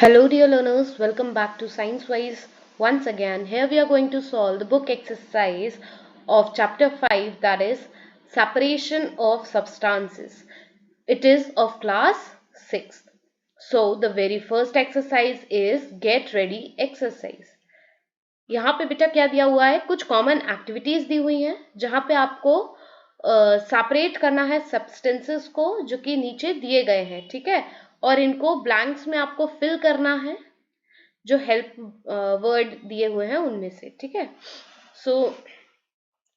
Hello dear learners, welcome back to Science Wise once again. Here we are going to solve the book exercise of chapter 5, that is separation of substances. It is of class 6th. So the very first exercise is get ready exercise. यहाँ पे बेटा क्या दिया हुआ है, कुछ common activities दी हुई हैं जहाँ पे आपको सेपरेट करना है सब्सटेंसेस को जो कि नीचे दिए गए हैं, ठीक है, और इनको ब्लैंक्स में आपको फिल करना है जो हेल्प वर्ड दिए हुए हैं उनमें से, ठीक है. So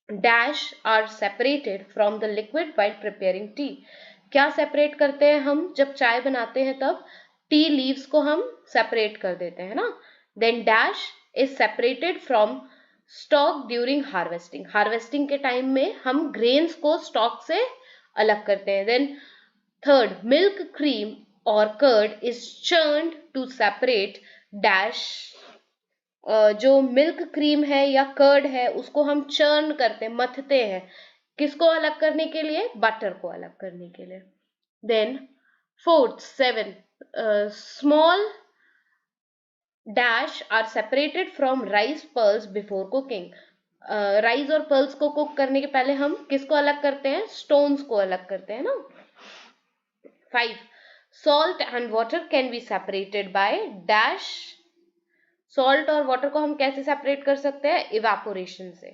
dash are separated from the liquid while preparing tea. क्या सेपरेट करते हैं हम जब चाय बनाते हैं, तब टी लीव्स को हम सेपरेट कर देते हैं ना. Then dash is separated from stock during harvesting. Harvesting के टाइम में हम ग्रेन्स को स्टॉक से अलग करते हैं. देन थर्ड, मिल्क क्रीम और curd is churned to separate dash. जो मिल्क क्रीम है या कर्ड है उसको हम चर्न करते हैं, मथते हैं, किसको अलग करने के लिए, बटर को अलग करने के लिए. Then fourth, 7, small dash are separated from rice pearls before cooking. Rice और पर्ल्स को कुक करने के पहले हम किसको अलग करते हैं, स्टोन्स को अलग करते हैं ना. 5, salt and water can be separated by dash. Salt और वाटर को हम कैसे सेपरेट कर सकते हैं, इवेपोरेशन से.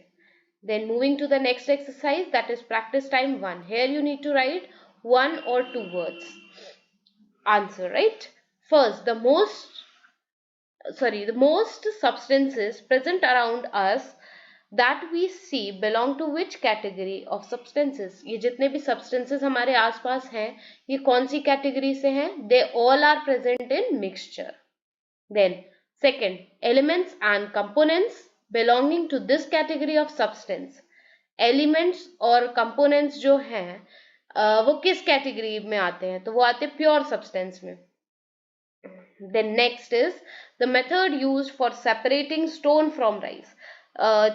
Then moving to the next exercise, that is practice time 1. Here you need to write 1 or 2 words answer, right? First, the most substances present around us that we see belong to which category of substances. ये जितने भी substances हमारे आसपास हैं, ये कौन सी category से हैं, they all are present in mixture. Then second, elements and components belonging to this category of substance. Elements और components जो हैं वो किस कैटेगरी में आते हैं, तो वो आते हैं प्योर सब्सटेंस में. Then next is the method used for separating stone from rice.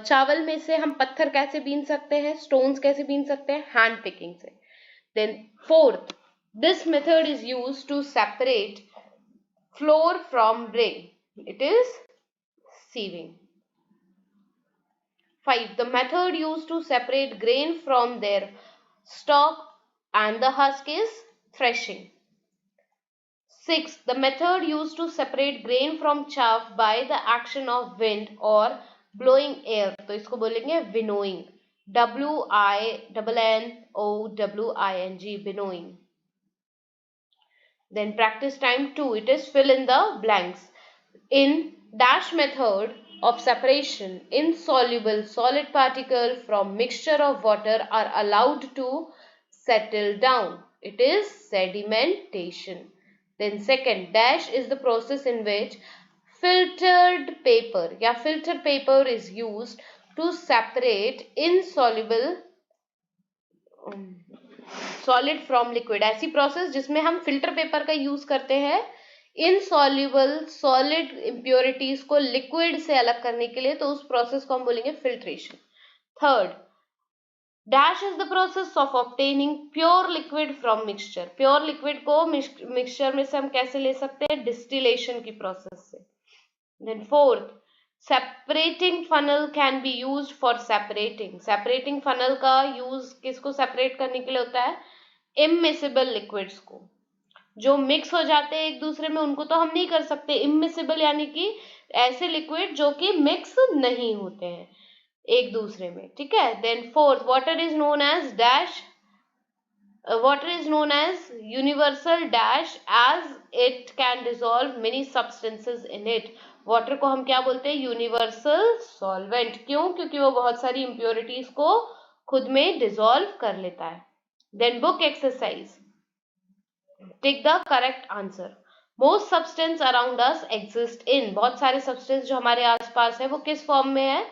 चावल में से हम पत्थर कैसे बीन सकते हैं, stones कैसे बीन सकते हैं, hand picking से. Then fourth, this method is used to separate flour from grain. It is sieving. 5, the method used to separate grain from their stalk and the husk is threshing. 6, the method used to separate grain from chaff by the action of wind or blowing air. तो इसको बोलेंगे winnowing. WINNOWING, winnowing. Then practice time 2, it is fill in the blanks. In dash method of separation, insoluble solid particle from mixture of water are allowed to settle down. It is sedimentation. Then second, dash is the process in which filtered paper या filter paper is used to separate insoluble solid from liquid. ऐसी process जिसमें हम filter paper का use करते हैं insoluble solid impurities को liquid से अलग करने के लिए, तो उस प्रोसेस को हम बोलेंगे filtration. Third, dash is the process of obtaining pure liquid from mixture. Pure liquid को मिक्सचर में से हम कैसे ले सकते हैं, डिस्टिलेशन की प्रोसेस से. Then fourth, separating funnel can be used for separating. Separating funnel का यूज किसको सेपरेट करने के लिए होता है, इमिसिबल लिक्विड्स को. जो मिक्स हो जाते हैं एक दूसरे में उनको तो हम नहीं कर सकते. इमिसिबल यानी कि ऐसे लिक्विड जो कि मिक्स नहीं होते हैं एक दूसरे में, ठीक है. Then fourth, water is known as dash. Water is known as universal dash as it can dissolve many substances in it. Water को हम क्या बोलते हैं, यूनिवर्सल सॉल्वेंट. क्यों, क्योंकि वो बहुत सारी इम्प्योरिटीज को खुद में डिसॉल्व कर लेता है. Then book exercise, tick the correct answer. Most substance around us exist in. बहुत सारे सब्सटेंस जो हमारे आसपास है वो किस फॉर्म में है,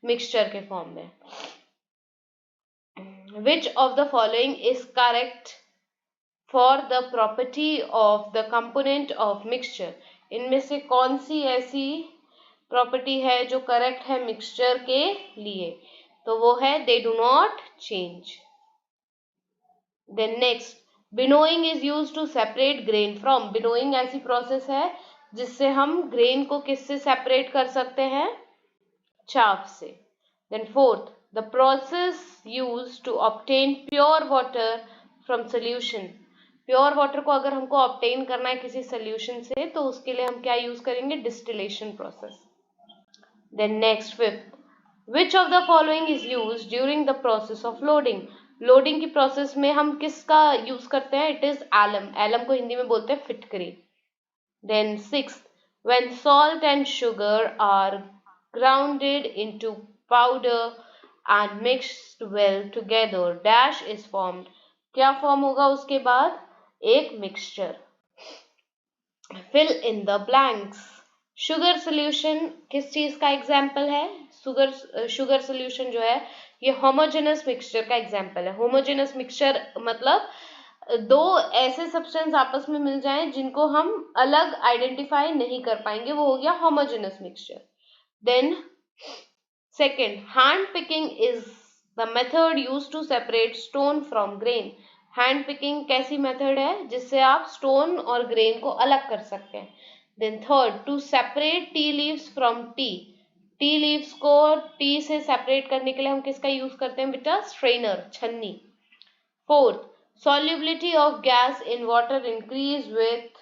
मिक्सचर के फॉर्म में. विच of the following is correct for the property of the component of mixture. इनमें से कौन सी ऐसी प्रॉपर्टी है जो करेक्ट है मिक्सचर के लिए, तो वो है they do not change. Then next, winnowing is used to separate grain from. Winnowing ऐसी प्रोसेस है जिससे हम ग्रेन को किससे सेपरेट कर सकते हैं, chaff से. Then fourth, the process used to obtain pure water from solution. Pure water को अगर हमको ऑब्टेन करना है किसी सोल्यूशन से तो उसके लिए हम क्या यूज करेंगे, distillation process. Then next fifth, which of the following is use during the process of loading. Loading की प्रोसेस में हम किसका यूज करते हैं, इट इज एलम. एलम को हिंदी में बोलते हैं फिटकरी. Then sixth, when salt and sugar are grounded into powder and mixed well together, dash is formed. क्या फॉर्म होगा उसके बाद, एक mixture. Fill in the blanks. Sugar solution किस चीज का एग्जाम्पल है, शुगर सोल्यूशन जो है ये होमोजेनस मिक्सचर का एग्जाम्पल है. होमोजेनस मिक्सचर मतलब दो ऐसे सब्सटेंस आपस में मिल जाएं जिनको हम अलग आइडेंटिफाई नहीं कर पाएंगे, वो हो गया homogeneous mixture. Then second, hand picking is the method used to separate stone from grain. Hand picking कैसी मेथड है जिससे आप स्टोन और ग्रेन को अलग कर सकते हैं. Then third, to separate tea leaves from tea. Tea leaves को टी से सेपरेट करने के लिए हम किसका यूज करते हैं बेटा, स्ट्रेनर, छन्नी. Fourth, solubility of gas in water increase with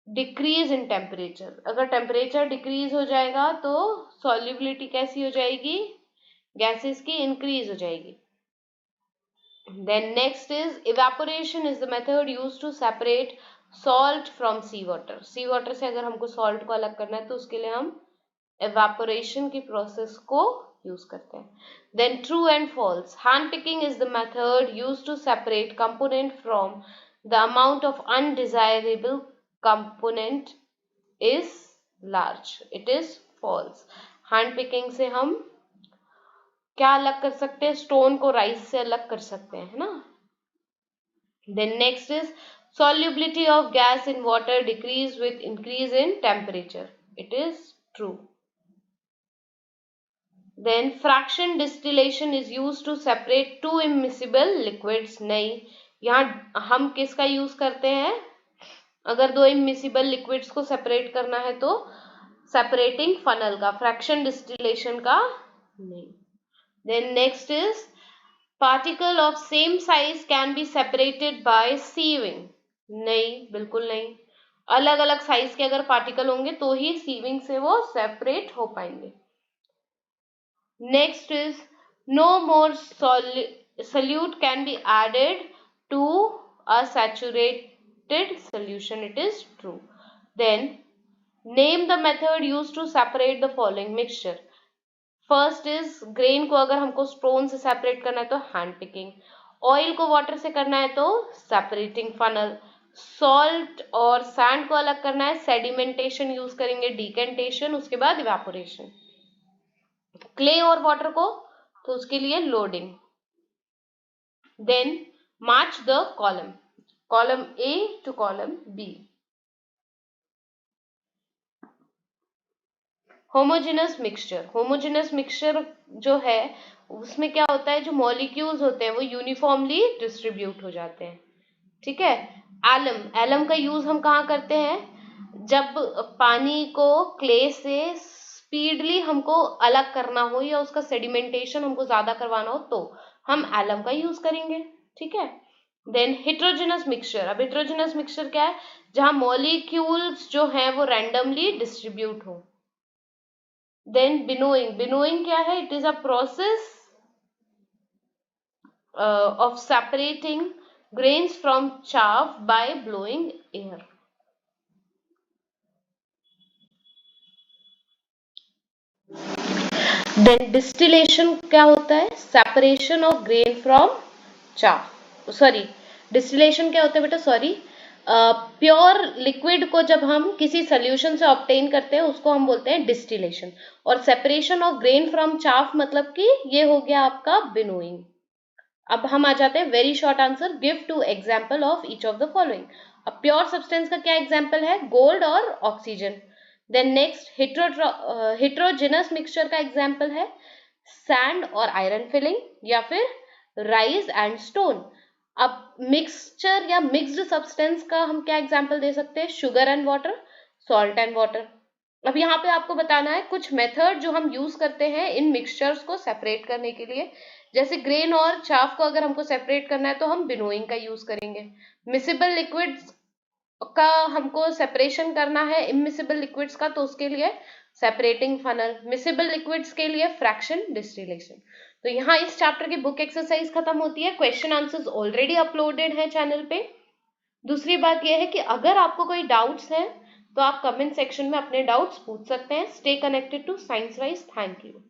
decrease in temperature. अगर टेम्परेचर डिक्रीज हो जाएगा तो सॉल्युबिलिटी कैसी हो जाएगी, गैसेस की इंक्रीज हो जाएगी. Then next is evaporation is the method use to separate salt from sea water. Sea water से अगर हमको सॉल्ट को अलग करना है तो उसके लिए हम इवेपोरेशन की प्रोसेस को यूज करते हैं. Then true and false. Hand picking is the method use to separate component from the amount of undesirable component is large. It is false. Hand picking से हम क्या अलग कर सकते हैं, स्टोन को राइस से अलग कर सकते हैं, है ना. Then next is solubility of gas in water decrease with increase in temperature. It is true. Then fraction distillation is used to separate two immiscible liquids. नहीं, यहाँ हम किसका यूज करते हैं, अगर दो इमिसिबल लिक्विड्स को सेपरेट करना है तो सेपरेटिंग फनल का, फ्रैक्शन डिस्टिलेशन का नहीं. Then next is particle of same size can be separated by sieving. नहीं, बिल्कुल नहीं. अलग अलग साइज के अगर पार्टिकल होंगे तो ही सीविंग से वो सेपरेट हो पाएंगे. Next is no more solute can be added to a saturate solution. It is true. Then name the method used to separate the following mixture. First is grain को अगर हमको stone से separate करना है तो hand picking. Oil को water से करना है तो सेपरेटिंग फनल. सॉल्ट और सैंड को अलग करना है, सेडिमेंटेशन यूज करेंगे, डिकेंटेशन, उसके बाद इवेपोरेशन. क्ले और वाटर को तो उसके लिए loading. Then match the column A to column B. Homogeneous mixture. Homogeneous mixture जो है उसमें क्या होता है, जो मॉलिक्यूल्स होते हैं वो यूनिफॉर्मली डिस्ट्रीब्यूट हो जाते हैं. ठीक है. एलम, एलम का यूज हम कहाँ करते हैं, जब पानी को क्ले से स्पीडली हमको अलग करना हो या उसका सेडिमेंटेशन हमको ज्यादा करवाना हो तो हम एलम का यूज करेंगे. ठीक है. Then heterogeneous mixture. अब हेट्रोजेनस मिक्सचर क्या है, जहां मॉलिक्यूल्स जो हैं वो रैंडमली डिस्ट्रीब्यूट हो. Then winnowing. बिनोइंग क्या है, it is a process of separating grains from chaff by blowing air. Then distillation क्या होता है, separation of grain from chaff. Sorry, distillation क्या होता है बेटा, सॉरी, प्योर लिक्विड को जब हम किसी सोल्यूशन से ऑब्टेन करते हैं उसको हम बोलते हैं डिस्टिलेशन. और separation of grain from chaff मतलब कि ये हो गया आपका बिनोइंग. अब हम आ जाते हैं very short answer. Give two example of each of the following. अब प्योर सब्सटेंस का क्या एग्जाम्पल है, गोल्ड और oxygen. Then next heterogeneous mixture का एग्जाम्पल है सैंड और आयरन फिलिंग या फिर राइस एंड स्टोन. अब मिक्सचर या मिक्स्ड सब्सटेंस का हम क्या एग्जाम्पल दे सकते हैं, sugar and water salt and water. अब यहाँ पे आपको बताना है कुछ मेथड जो हम यूज करते हैं इन मिक्सचर्स को सेपरेट करने के लिए। जैसे ग्रेन और चाफ को अगर हमको सेपरेट करना है तो हम बिनोइंग का यूज करेंगे। मिसिबल लिक्विड्स का हमको सेपरेशन करना है इमिसिबल लिक्विड्स का, तो उसके लिए सेपरेटिंग फनल। मिसिबल लिक्विड्स के लिए फ्रैक्शन डिस्टिलेशन। तो यहाँ इस चैप्टर की बुक एक्सरसाइज खत्म होती है। क्वेश्चन आंसर्स ऑलरेडी अपलोडेड है चैनल पे। दूसरी बात यह है कि अगर आपको कोई डाउट्स हैं तो आप कमेंट सेक्शन में अपने डाउट्स पूछ सकते हैं। Stay connected to science wise. Thank you.